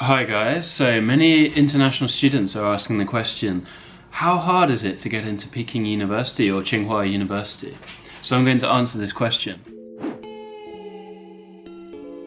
Hi guys, so many international students are asking the question, how hard is it to get into Peking University or Tsinghua University? So I'm going to answer this question.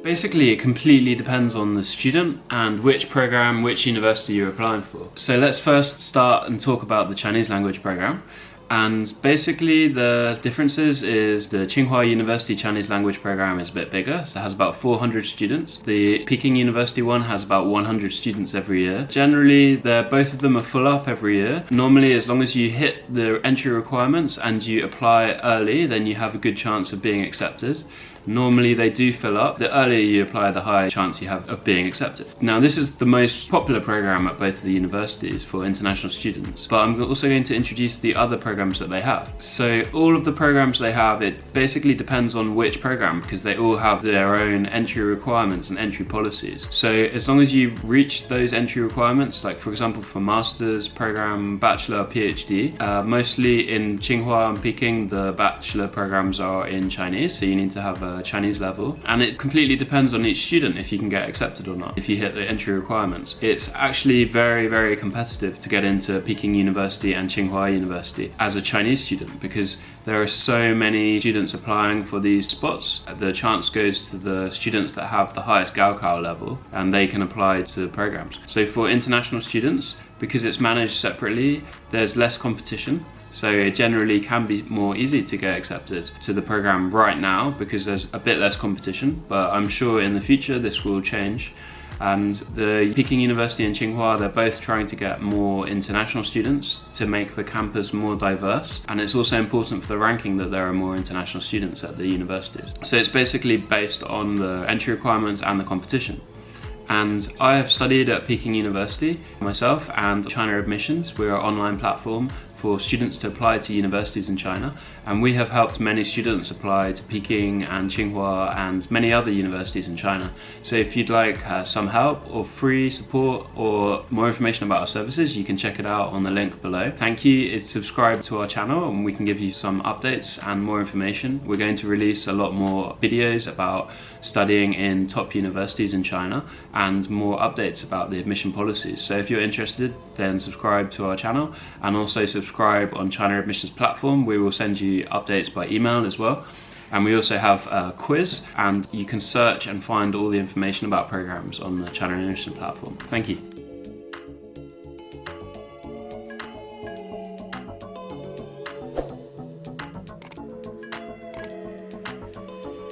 Basically, it completely depends on the student and which program, which university you're applying for. So let's first start and talk about the Chinese language program. And basically the differences is the Tsinghua University Chinese language program is a bit bigger, so it has about 400 students. The Peking University one has about 100 students every year. Generally, both of them are full up every year. Normally, as long as you hit the entry requirements and you apply early, then you have a good chance of being accepted. Normally they do fill up. The earlier you apply, the higher chance you have of being accepted. Now this is the most popular program at both of the universities for international students, but I'm also going to introduce the other programs that they have. So all of the programs they have, it basically depends on which program, because they all have their own entry requirements and entry policies. So as long as you reach those entry requirements, like for example for master's program, bachelor, PhD, mostly in Tsinghua and Peking, the bachelor programs are in Chinese, so you need to have a Chinese level, and it completely depends on each student if you can get accepted or not, if you hit the entry requirements. It's actually very competitive to get into Peking University and Tsinghua University as a Chinese student, because there are so many students applying for these spots. The chance goes to the students that have the highest Gaokao level, and they can apply to programs. So for international students, because it's managed separately, there's less competition. So it generally can be more easy to get accepted to the program right now because there's a bit less competition, but I'm sure in the future this will change. And the Peking University and Tsinghua, they're both trying to get more international students to make the campus more diverse. And it's also important for the ranking that there are more international students at the universities. So it's basically based on the entry requirements and the competition. And I have studied at Peking University myself and China Admissions. We're an online platform for students to apply to universities in China, and we have helped many students apply to Peking and Tsinghua and many other universities in China. So if you'd like some help or free support or more information about our services, you can check it out on the link below. Thank you. Subscribe to our channel and we can give you some updates and more information. We're going to release a lot more videos about studying in top universities in China and more updates about the admission policies. So if you're interested, then subscribe to our channel, and also subscribe on China Admissions platform. We will send you updates by email as well. And we also have a quiz, and you can search and find all the information about programs on the China Admissions platform. Thank you.